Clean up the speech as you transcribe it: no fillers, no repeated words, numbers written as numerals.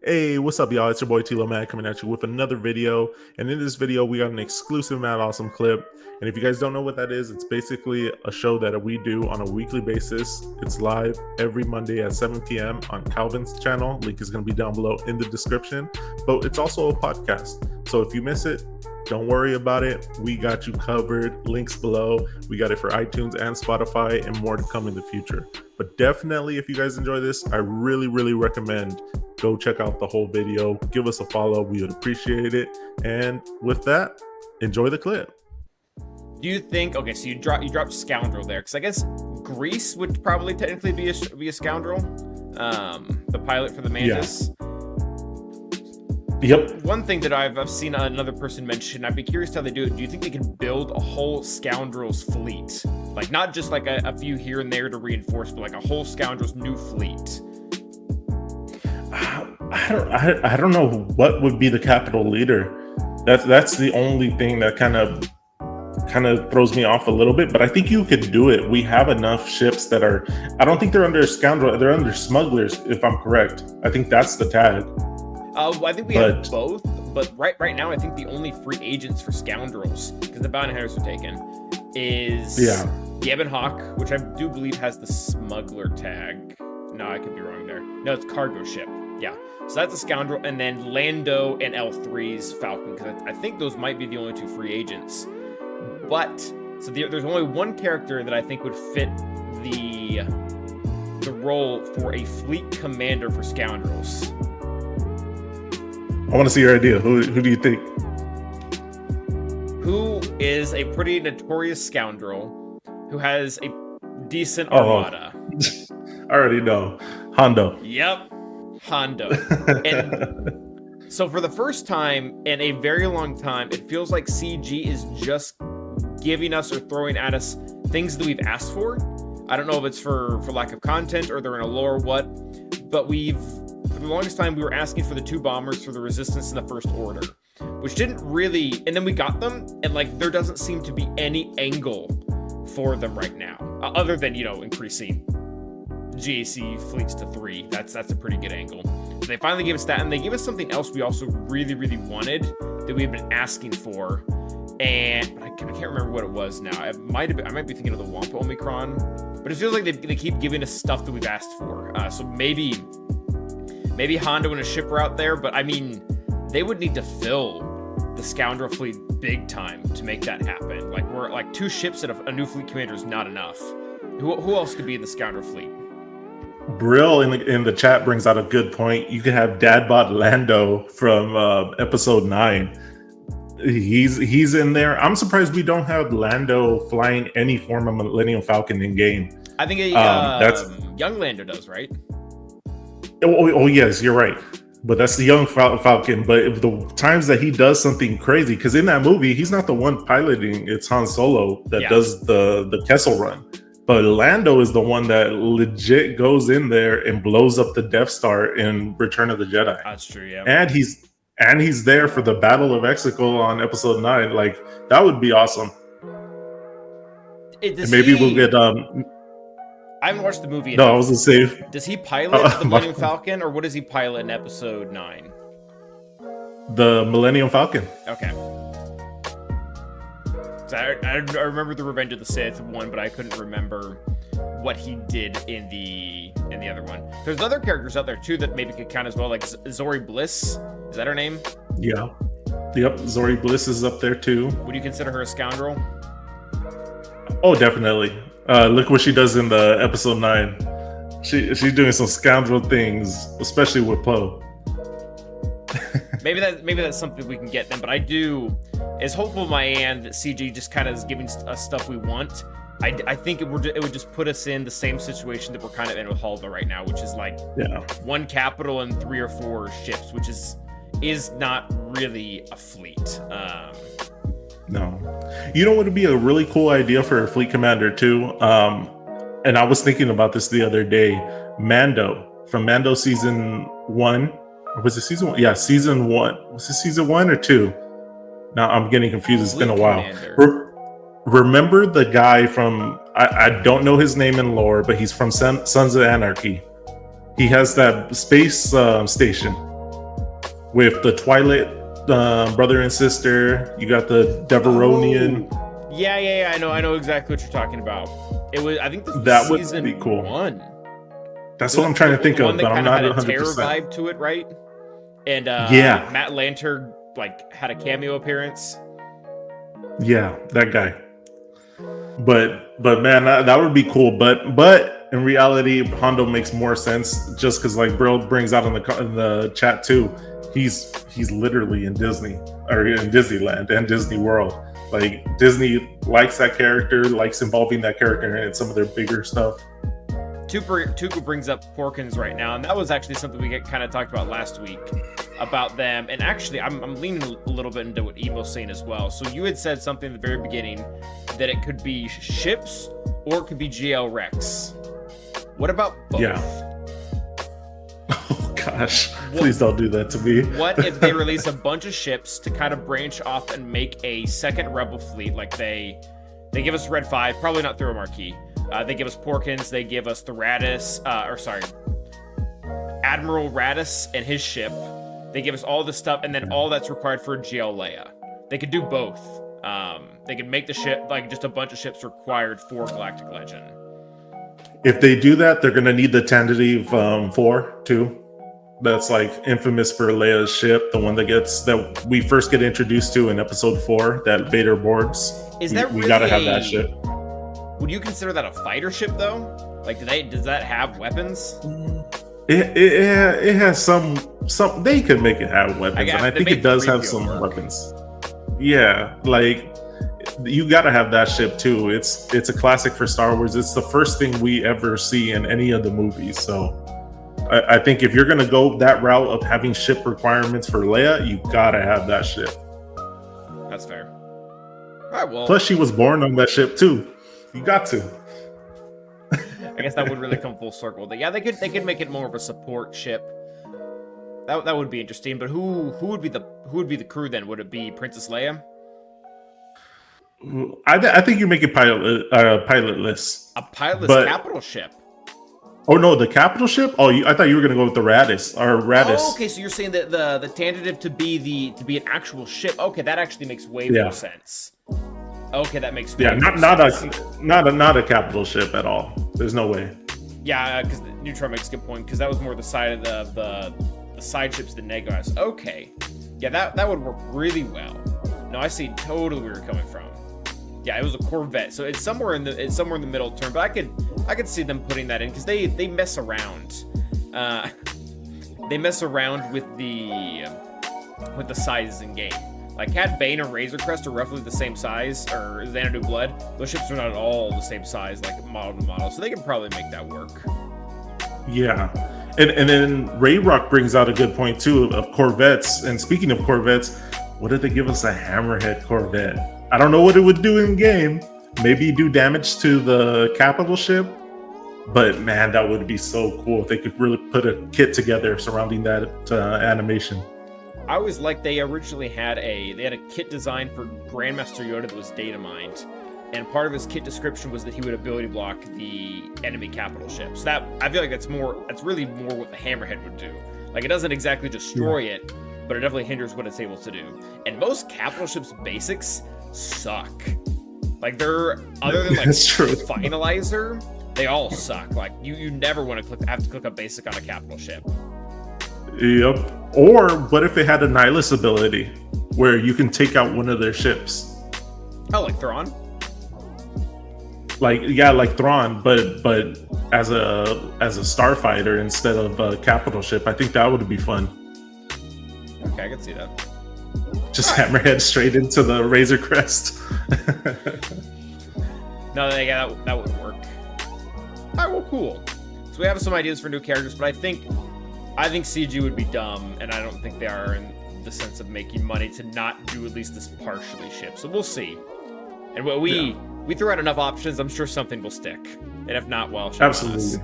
Hey, what's up, y'all? It's your boy Tilo Mad coming at you with another video. And in this video, we got an exclusive Mad Awesome clip. And if you guys don't know what that is, it's basically a show that we do on a weekly basis. It's live every Monday at 7 p.m. on Calvin's channel. Link is going to be down below in the description. But it's also a podcast. So if you miss it, don't worry about it. We got you covered. Links below. We got it for iTunes and Spotify and more to come in the future. But definitely, if you guys enjoy this, I really recommend go check out the whole video. Give us a follow. We would appreciate it. And with that, enjoy the clip. Do you think, okay, so you dropped Scoundrel there, because I guess Grease would probably technically be a Scoundrel, the pilot for the Mantis. Yeah. Yep. One thing that I've seen another person mention, I'd be curious how they do it. Do you think they can build a whole Scoundrels fleet? Like, not just like a few here and there to reinforce, but like a whole Scoundrels new fleet? I don't know what would be the capital leader. That's the only thing that kind of throws me off a little bit, but I think you could do it. We have enough ships that are, I don't think they're under Scoundrel, they're under smugglers, if I'm correct. I think that's the tag. I think we have both, but right now I think the only free agents for Scoundrels, because the bounty hunters are taken, is the Ebon Hawk, which I do believe has the smuggler tag. No, I could be wrong there. No, it's cargo ship. Yeah, so that's a Scoundrel, and then Lando and L3's Falcon, because I think those might be the only two free agents. But so there's only one character that I think would fit the role for a fleet commander for Scoundrels. I want to see your idea. Who do you think? Who is a pretty notorious scoundrel who has a decent armada? I already know. Hondo. Yep. Hondo. And so for the first time in a very long time, it feels like CG is just giving us or throwing at us things that we've asked for. I don't know if it's for lack of content or they're in a lore or what, but for the longest time, we were asking for the two bombers for the Resistance and the First Order, which didn't really, and then we got them, and like there doesn't seem to be any angle for them right now, other than, increasing GAC fleets to 3. That's a pretty good angle. So they finally gave us that, and they gave us something else we also really wanted that we've been asking for, and I can't remember what it was now. I might be thinking of the Wampa Omicron, but it feels like they keep giving us stuff that we've asked for. So maybe Hondo and a ship are out there, but I mean, they would need to fill the Scoundrel fleet big time to make that happen. Like, we're like 2 ships and a new fleet commander is not enough. Who else could be in the Scoundrel fleet? Brill in the chat brings out a good point. You could have Dadbot Lando from episode 9. He's in there. I'm surprised we don't have Lando flying any form of Millennium Falcon in game. I think that's young Lando does, right? Oh yes, you're right. But that's the young Falcon. But if the times that he does something crazy, because in that movie, he's not the one piloting. It's Han Solo that does the Kessel Run. But Lando is the one that legit goes in there and blows up the Death Star in Return of the Jedi. That's true, yeah. And he's there for the Battle of Exegol on episode 9. Like, that would be awesome. And maybe we'll get I haven't watched the movie. No, I was gonna say. Does he pilot the Millennium Falcon, or what does he pilot in episode 9? The Millennium Falcon. Okay. So I remember the Revenge of the Sith one, but I couldn't remember what he did in the other one. There's other characters out there too that maybe could count as well, like Zori Bliss. Is that her name? Yeah. Yep. Zori Bliss is up there too. Would you consider her a scoundrel? Oh, definitely. Look what she does in the episode 9. She's doing some scoundrel things, especially with Poe. maybe that's something we can get them. But I do, as hopeful of my end that CG just kind of is giving us stuff we want. I think it would just put us in the same situation that we're kind of in with Halva right now, which is like 1 capital and 3 or 4 ships, which is not really a fleet. No. You know what would be a really cool idea for a fleet commander too? And I was thinking about this the other day. Mando from Mando season 1. Or was it season 1? Yeah, season 1. Was it season 1 or 2? Now I'm getting confused. It's been a while. Remember the guy from, I don't know his name in lore, but he's from Sons of Anarchy. He has that space station. with the Twilight brother and sister. You got the Deveronian. Oh. Yeah. I know exactly what you're talking about. It was, I think this was That would season be cool. 1. That's what I'm trying to think of, but I'm not had a 100%. terror vibe to it, right? And yeah, Matt Lanter like had a cameo appearance. Yeah, that guy. But man, that would be cool. But in reality, Hondo makes more sense just because, like Bro brings out in the chat too. He's literally in Disney or in Disneyland and Disney World. Like Disney likes that character, likes involving that character in some of their bigger stuff. Tuku brings up Porkins right now, and that was actually something we kind of talked about last week about them. And actually, I'm leaning a little bit into what Emo's saying as well. So you had said something at the very beginning that it could be ships or it could be GL Rex. What about both? Yeah. Oh gosh, please don't do that to me. What if they release a bunch of ships to kind of branch off and make a second Rebel fleet? Like they give us Red 5, probably not through a marquee. They give us Porkins, they give us the Admiral Radis and his ship. They give us all this stuff, and then all that's required for GL Leia. They could do both. They could make the ship, like just a bunch of ships required for Galactic Legend. If they do that, they're gonna need the tentative 4 too. That's like infamous for Leia's ship, the one that we first get introduced to in episode 4, that Vader boards. We gotta have that ship. Would you consider that a fighter ship though? Like, does that have weapons? It has some. They could make it have weapons, and I think it does have some weapons. Yeah, like you gotta have that ship too. It's a classic for Star Wars. It's the first thing we ever see in any of the movies. So I think if you're gonna go that route of having ship requirements for Leia, you gotta have that ship. That's fair. All right, well. Plus, she was born on that ship too. You got to. I guess that would really come full circle. Yeah, they could make it more of a support ship. That would be interesting. But who would be the crew then? Would it be Princess Leia? I think you make it pilotless. A pilotless capital ship. Oh no, the capital ship. Oh, I thought you were gonna go with the Radis. Oh, okay. So you're saying that the tentative to be an actual ship. Okay, that actually makes way more sense. Okay, that makes sense. Not a capital ship at all. There's no way. Yeah, because Neutron makes a good point, because that was more the side of the side ships that Nego has. Okay, yeah, that would work really well. No, I see totally where you're coming from. Yeah, it was a Corvette, so it's somewhere in the middle term. But I could see them putting that in because they mess around. They mess around with the sizes in game. Like Cat Bane and Razor Crest are roughly the same size, or Xanadu Blood. Those ships are not all the same size, like model to model, so they can probably make that work. Yeah, and then Ray Rock brings out a good point too of Corvettes. And speaking of Corvettes, what if they give us a Hammerhead Corvette? I don't know what it would do in game. Maybe do damage to the capital ship, but man, that would be so cool if they could really put a kit together surrounding that animation. I always liked they originally had a kit design for Grandmaster Yoda that was data mined, and part of his kit description was that he would ability block the enemy capital ships. So that I feel like that's really more what the Hammerhead would do. Like it doesn't exactly destroy it, but it definitely hinders what it's able to do. And most capital ships basics suck. Like they're other than like Finalizer, they all suck. Like you never want to have to click a basic on a capital ship. Yep. Or what if it had a Nihilus ability where you can take out one of their ships? Oh, like Thrawn? Like Thrawn, but as a starfighter instead of a capital ship. I think that would be fun. Okay, I can see that. Just Hammerhead straight into the Razor Crest. No, yeah, that would work. All right, well, cool. So we have some ideas for new characters, but I think CG would be dumb, and I don't think they are in the sense of making money to not do at least this partially ship. So we'll see. And we throw out enough options, I'm sure something will stick. And if not, well, absolutely.